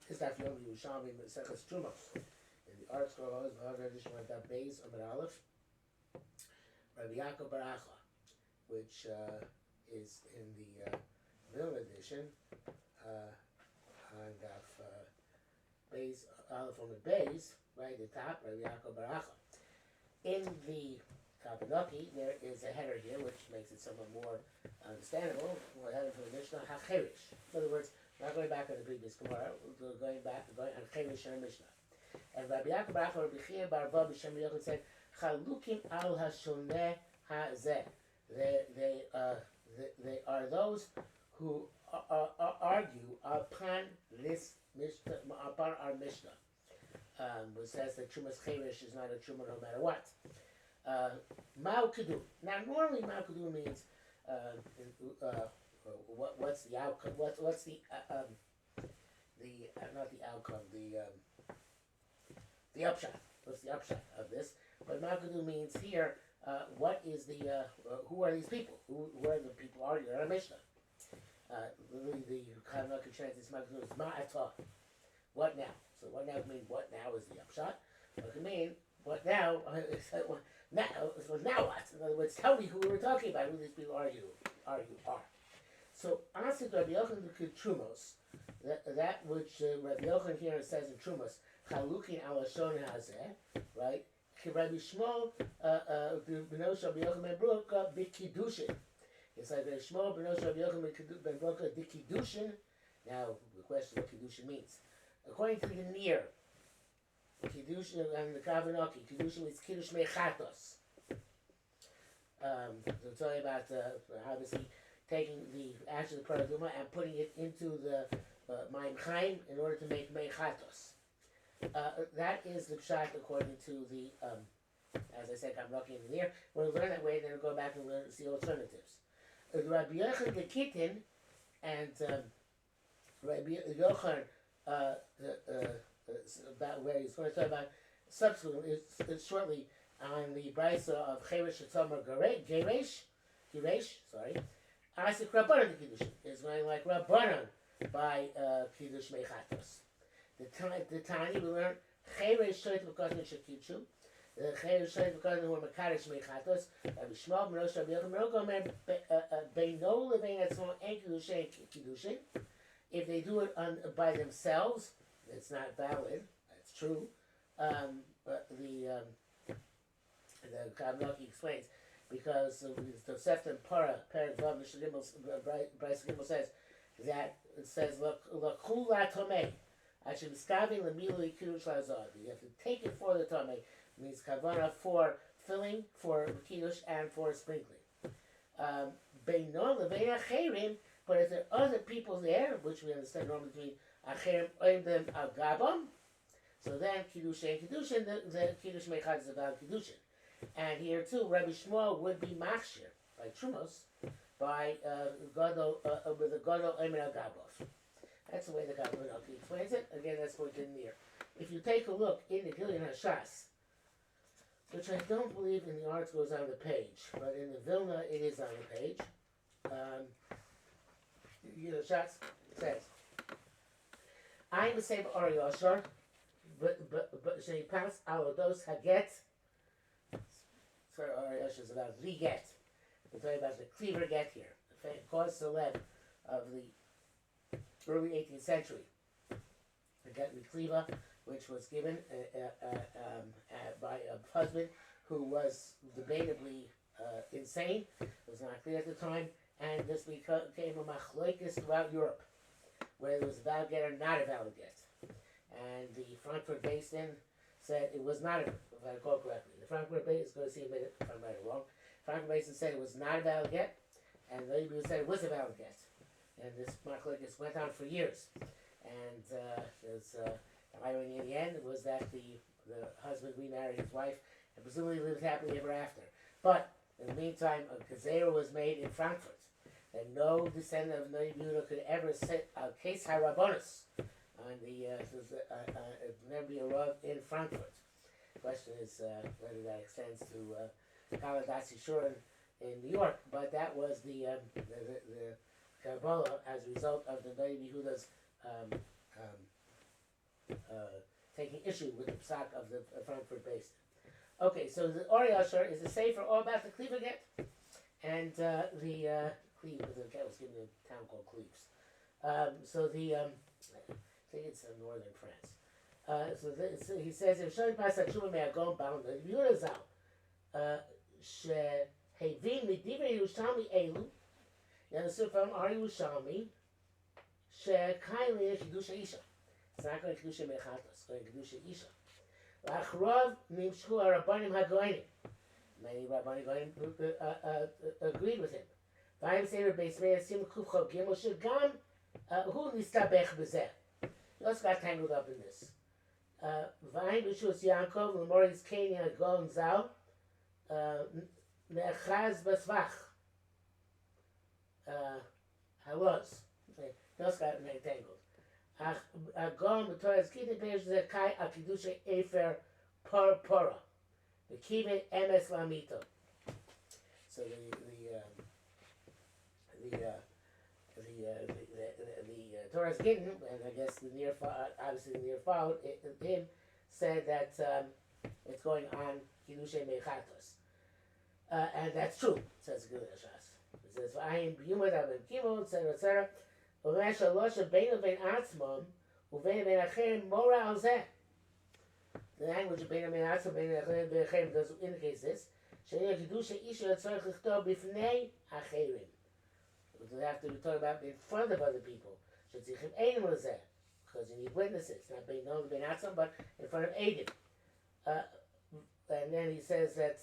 Is that from Yerushalmi Terumos? In the art scroll, edition went up Beis Amid Aleph, Rabbi Yaakov Baracha, which is in the Vilna edition, on Beis Aleph on the Beis, right at the top, Rabbi Yaakov Baracha. In the Kavanaki, there is a header here, which makes it somewhat more understandable. We're heading from the Mishnah HaCherish. In other words, not going back on the previous Gemara, we're going on Cherish and Mishnah. And Rabbi Yaakov Baracha, Rabbi Chia Bar Abba B'Shem Yochid said, Chalukim al hashoneh hazeh. They are those who argue upon this Mishnah, upon our Mishnah, which says that Trumas Cherish is not a Truma no matter what. Ma'u Kedu. Now, normally Ma'u Kedu means what's the outcome? What's the not the outcome, the upshot. What's the upshot of this? But Ma'u Kedu means here, what is the who are these people? Who are the people arguing on our Mishnah? The Kavanaki translates Ma'u Kedu as Ma'atah. What now? So what now means what now is the upshot? What can mean what now? Now what? In other words, tell me who we were talking about, who these people argue are. So answer Rabbi Yochanan Terumos, that which Rabbi Yochanan here says in Terumos, Chalukin al Lashon Hazeh, right? Rabbi Shmuel Benosh Rabbi Yochanan ben Broka b'kiddushin. It's like Rabbi Shmuel Benosh Rabbi Yochanan ben Broka b'kiddushin. Now the question what kiddushin means, according to the Nir. Kiddushin and the Kavanaki. Kiddushin means Kiddush Mechatos. So talking about obviously taking the ash of the Paraduma and putting it into the Mayim Chaim in order to make Mechatos. That is the pshat according to the, as I said, Kavanaki in the Nir. When we learn that way, then we'll go back and learn the alternatives. Rabbi Yochanan the Kitin and Rabbi Yochanan about where he's going to talk about subsequently is shortly on the brisa of Cherish Atomer Geresh, sorry. Asik Rabbanan the Kiddushin is going like Rabbanan by Kiddush Mechatos. The Tani we learn Cherish Shoyt V'Kotin Shekidshu. The Cherish Shoyt V'Kotin who are Mekadosh Mechatos. Rabbi Shmuel B'Rosh Rabbi Yochanan Meroko Omer Beino Levein Atzmo En Kiddushin. If they do it by themselves, it's not valid. That's true. But the Kavanaki explains because the Tosefta and Para Perek Vav Mishnah Bryce Gimel says that it says L'Khu La Tomei Asher Miskavim L'Milui Kiddush Lazar. You have to take it for the Tomei. Means Kavana for filling, for Kiddush, and for sprinkling. Beinon Levein Acherim. But if there are other people there, which we understand normally to be Acherim Oimdem Al Gabam, so then Kiddushin, the Kiddush Mechad is about Kiddushin. And here too, Rabbi Shmuel would be Machshir, by Trumos, by Gadol, with the Gadol Oimdem Al Gabov. That's the way the Kavanaki explains it. Again, that's what in there. If you take a look in the Gilyon HaShas, which I don't believe in the article is on the page, but in the Vilna it is on the page. Shas says, I am the same Ari Yashar, but she passed Alodos Haget. Sorry, Ari Yashar is about the get. We're talking about the cleaver get here, the cause celeb of the early 18th century. The get Cleaver, which was given by a husband who was debatably insane. It was not clear at the time. And this became a machloikis throughout Europe, where it was a valid get or not a valid get. And the Frankfurt Basin said it was not, if I recall correctly. The Frankfurt Basin is going to see a minute if I'm right or wrong. Frankfurt Basin said it was not a valid get, and the Hebrew said it was a valid get. And this machloikis went on for years. And the irony in the end was that the husband remarried his wife and presumably lived happily ever after. But in the meantime, a gazera was made in Frankfurt. And no descendant of Noah Yehuda could ever sit a case harabonis on the never be a rav in Frankfurt. The question is whether that extends to Kaladasi Shur in New York, but that was the Kabbalah as a result of the Noah Yehuda's taking issue with the psak of the Frankfurt based. Okay, so the Ori Asher is a sefer all about the Cleaver get, and the Cleve, the cat was given a town called Cleves. So the I think it's in northern France. So he says, if Shoni Pas HaTshuva me'agon bound Yurazal, שהבין מדברי ירושלמי אלו, ינסו from Ari Yerushalmi, שקיילי קידוש האישה. It's not going to קידוש המחתות, it's going to קידוש האישה. לאחריו נמשכו הרבנים הגויינים. Many Rabbanim Goyim agreed with him. Vayim Sefer Beis Meir Sim Kuf Chav Gimel Shegam Hu Nistabech B'zeh. He also got tangled up in this. Vayim B'Shus Yaakov L'Moris Kenya Gon Zal Nechaz B'Svach Halos. He also got tangled. Gon B'Torah's Kitin Peish Zekai Akidusha Efer Pora. The Kivet Emes Lamito. So the Torah's Gittin, and I guess the near obviously the near followed him, said that it's going on Kiddushay Mechatos, and that's true. Says the Gilad Hashas. It says V'ayim B'yumad Abem Kimol, etc., etc. U'mesh Alosh Beinu Ben Atzmon U'Beinu Ben Acherim Mora Al Zeh. The language of Beinu Ben Atzmon Ben Acherim does indicate this. She'en Kiddushay Isha Tzorich Lichtov B'fnei Acherim. They have to be talking about in front of other people. Because you need witnesses, not being known to be Atzmon, but in front of Eidim. And then he says that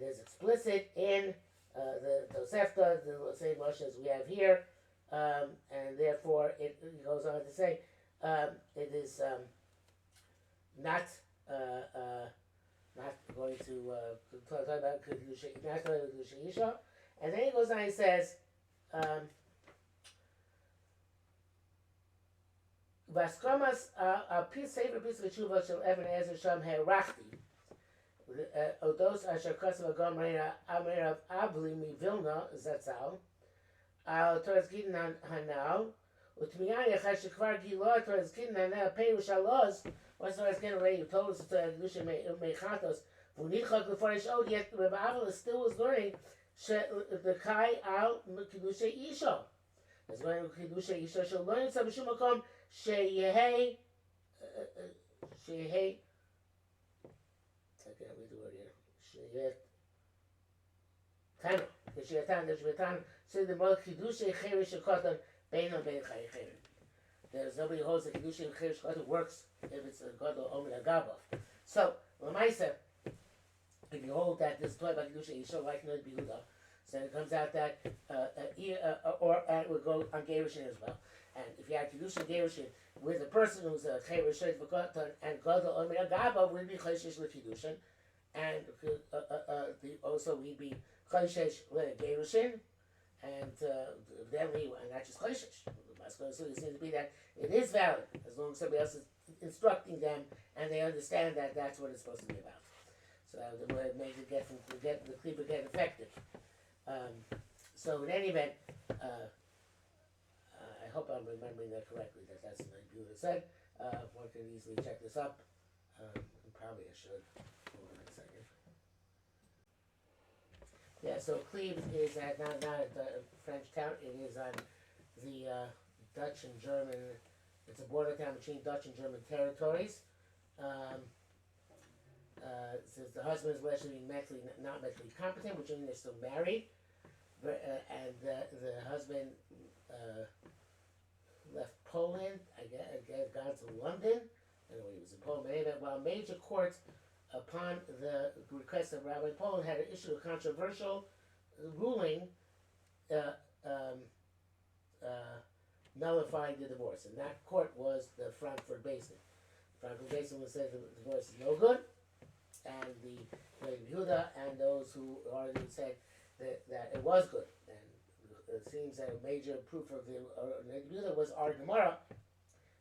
there's explicit in the Tosefta, the same motion as we have here, and therefore it goes on to say it is not going to talk about Kedusha Isha. And then he goes on and says, Vaskomas a piece saver piece of tshuva shel Evan Ezer Sham Herachti. Odos asher kosav agam reina amerav abli mi Vilna zatzal. Al Torah's gittin hanau. Utmiyani achar shekvar gilo Torah's gittin hanau peiru shaloz. What's Torah's gittin already? You told us to Kedusha Mechatos. V'nichak l'farish od. Yet Rabbi Avila still was learning the kai al Kedusha Isha. As when Kedusha Isha shall learn it b'shum makom. Sheyehei, I can't read the word here. Sheyeh Tano. Say the most Kiddushay Cherish Shekotan Beino Ben Chaycherim. There's nobody who holds the Kiddushay Cherish Shekotan works if it's a Gadol Omer Agabov. So, Lamaisa, if you hold that this toy about Kiddushay Yisho like Nod Behuda, so it comes out that or it would go on Gerushin as well. And if you have Kiddushin Gerushin with a person who's a Cherish Shekotan and Gadol Omer Agabov would be Cheshish LeKiddushin, and also we'd be Cheshish LeGerushin. And then and not just Choshesh. So it seems to be that it is valid as long as somebody else is instructing them and they understand that that's what it's supposed to be about. So that would make it get the Klippa get effective. So in any event, I hope I'm remembering that correctly. That's what Buda said. One can easily check this up. Probably I should. Hold on a second. Yeah, so Cleves is not a French town. It is on the Dutch and German. It's a border town between Dutch and German territories. Says the husband is allegedly not mentally competent, which means they're still married. And the husband left Poland. I guess gone to London. I don't know he was in Poland. But while major courts, upon the request of Rabbi Poland, had issued a controversial ruling nullifying the divorce. And that court was the Frankfurt Basin. Frankfurt Basin said the divorce is no good. And the Yehuda and those who argued said that it was good. And it seems that a major proof of the Yehuda was Ar Gemara,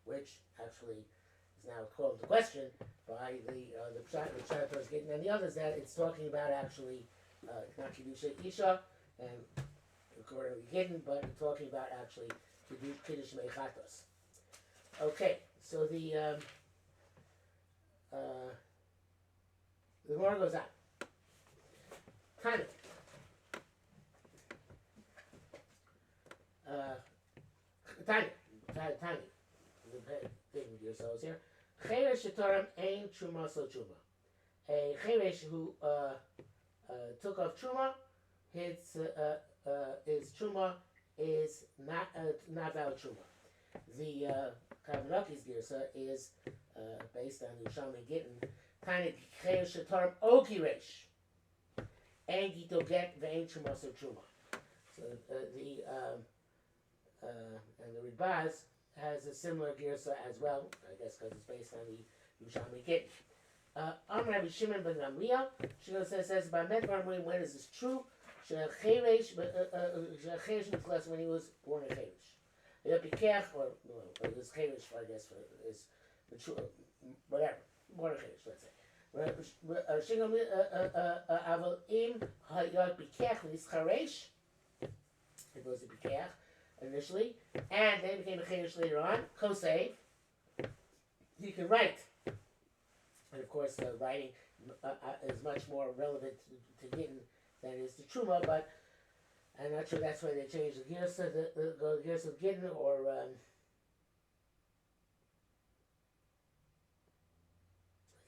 which actually is now called into question by the Pshat Torah's Gittin and the others, that it's talking about actually not Kiddushay Isha and accordingly Gittin, but talking about actually Kiddush Mechatos. Okay, So the Gemara goes on. Kind of. Tiny. The thing with yourselves here. Cheresh shetorim ein truma so truma. A cheresh who took off truma, his truma is not valid truma. The Kavanaki's girsa is based on Yerushalmi Gittin. Tiny cheresh shetorim okiresh. And gito get ve'ein truma so truma. So and the Ribaz has a similar girsa as well, I guess because it's based on the Yerushalmi Gittin. Rabbi Shimon ben Gamliel, Shimon says by Medvar, when is this true? Cheresh when he was born a cheresh. Pikech or this cheresh, I guess, is the true, whatever, born a cheresh, let's say. Shimon aval im hayot pikech when he's cheresh, it was a pikech initially, and then became a cheresh later on. Kosev, you can write. And of course, writing is much more relevant to Gittin than it is to Truma, but I'm not sure that's why they changed the Girsa, the Girsa of Gittin, or I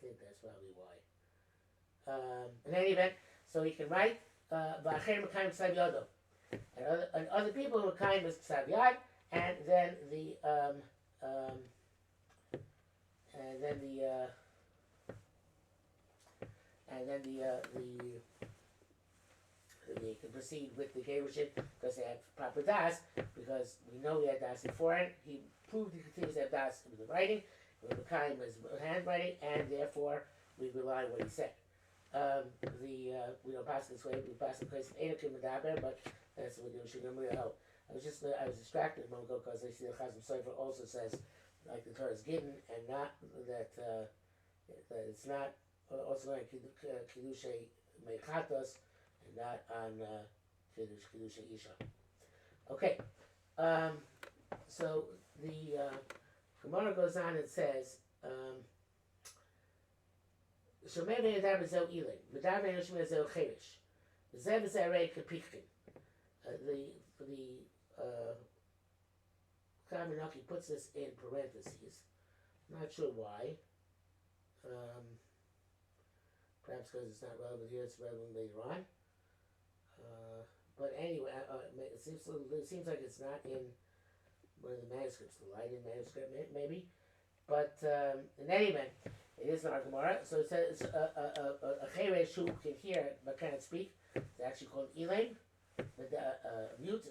think that's probably why. In any event, so he can write, and other people who are kind with Ksav Yad, and then the they can proceed with the Gerushin because they have proper das, because we know he had das beforehand. He proved he continues to have das with the writing, with the kind of his handwriting, and therefore we rely on what he said. We don't pass this way, we pass the place of Edokim Medaber, but that's what we should really help. I was distracted a moment ago because I see the Chazim Sofer also says, like the Torah is Gittin, and not that it's not also on Kiddushay Mechatos, and not on Kiddushay Isha. Okay, so the Gemara goes on and says, Shomei v'yadav b'zeu ilin, v'dav v'yashmi b'zeu cherish, v'zeh v'zeh rei kapichkin. The Kaminaki puts this in parentheses. Not sure why. Perhaps because it's not relevant here, it's relevant later on. But anyway, it seems like it's not in one of the manuscripts, the Leiden manuscript, maybe. But in any event, it is in our Gemara. So it says a cheresh who can hear but cannot speak. It's actually called Elaim. Mute.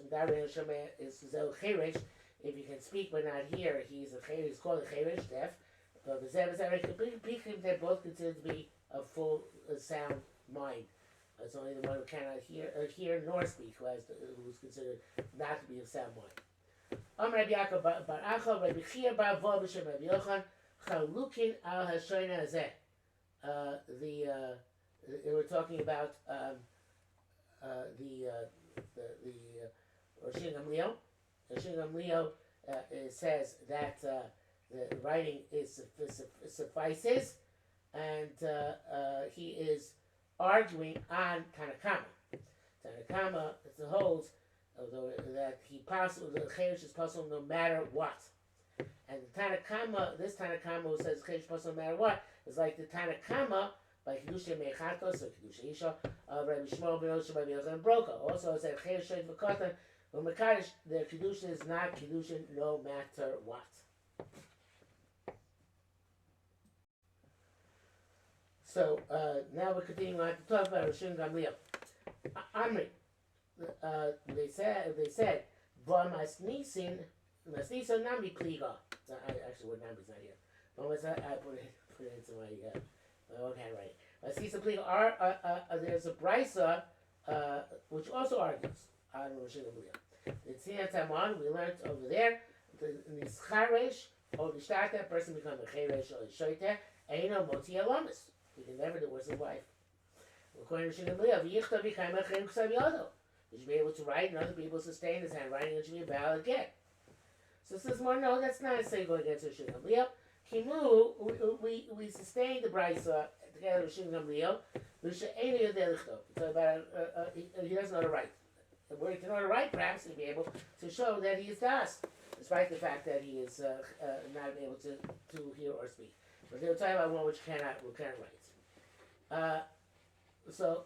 Is cheresh. If he can speak but not hear, he's called a cheresh, deaf. They're both considered to be a full sound mind. It's only the one who cannot hear nor speak who's considered not to be of sound mind. Rabbi Yaakov bar Acha, Rabbi Chia bar Vo b'shem Rabbi Yochanan, chalukin al hashoina hazeh. They were talking about the Rosh Gamliel. Rosh Gamliel says that the writing suffices, and he is arguing on Tanakama. Tanakama holds, although that the cheresh is possible no matter what. And the Tanakama, this Tanakama who says cheresh is possible no matter what, is like the Tanakama by Kiddushay Mechatos or Kiddushay Isha of Rabbi Shmuel ben Osher, Rabbi Yochanan Broka. Also, it said cheresh shoyt v'katan. When Mekadosh, their Kiddushin is not Kiddushin no matter what. So now we're continuing on to talk about Rosh Gamliel. Amri, they said, "V'mas nisin nami pliga." Actually, what nami is not here. I put it into my own handwriting. Masnisin pliga. There's a brisa which also argues on Rosh Gamliel. It's here Taman. We learned over there. In this charesh or the shtata, person becomes a cheresh or a shoyte. Eino moti alamis. He can never divorce his wife. According to Gamliel, he should be able to write and other people sustain his handwriting, and should be a valid get. So says more, no, that's not a single against Rosh Gamliel. Kimu, we sustain the brisa together with Rosh Gamliel. So about he doesn't know to write. Were he to know to write, perhaps he'd be able to show that he is das, despite the fact that he is not able to hear or speak. But they were talking about one which cannot write. So.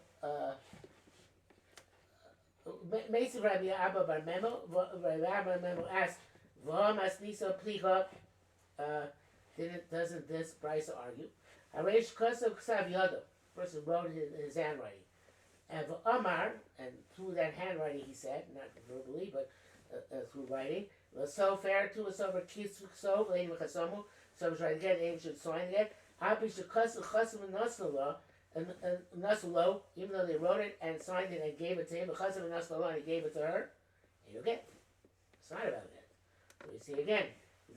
Mason Rabbi Abba Bar Memo, Rabbi Abba Bar Memo asked, "V'ham asnisa pliga." Doesn't this Brisa argue? Haresh Kosav Ksav Yado. Person wrote it in his handwriting, and Amar, and through that handwriting he said, not verbally but through writing, so fair to us over Kis Kso, Lady Makasamu. So I was trying to get Aim should sign it. Happy to Kosav Kosav Nasala. And Nasulo, even though they wrote it and signed it and gave it to him, because of Nasulo and he gave it to her, and you get it's not about that. So we see again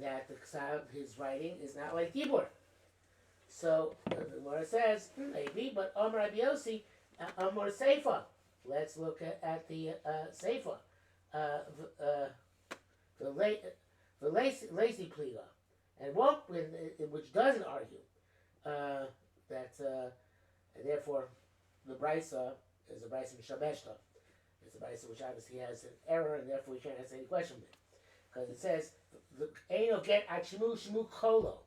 that the Ksav, his writing is not like Tibur. So the Gemara says, maybe, but Omar Rabbi Yossi, Omar Seifa. Let's look at the Seifa. The lazy pliga. And one which doesn't argue that. And therefore, the brisa is a brisa mishabeshta. It's a brisa which obviously has an error, and therefore we can't answer any question with it. Because it says, "Eino get achimu shmu kolo."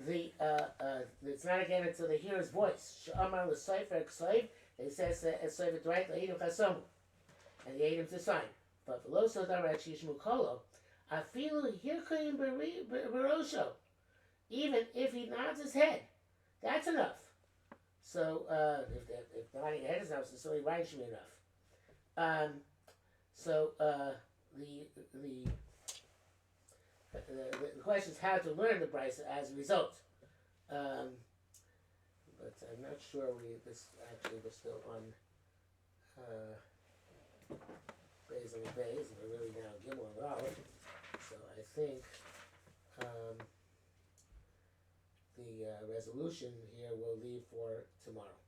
It's not again until they hear his voice. Sh'amar l'soifer k'soiv. It says soiver right l'edim chasomu, and they ate him to sign. But below so damar shmu kolo, afilu hirkoyim barosho. Even if he nods his head, that's enough. So if nodding your head is enough, so certainly writing should be enough. The question is how to learn the brisa as a result. But I'm not sure we're still on Beis and Beis, and we're really now Gimel and Aleph. So I think the resolution here we'll leave for tomorrow.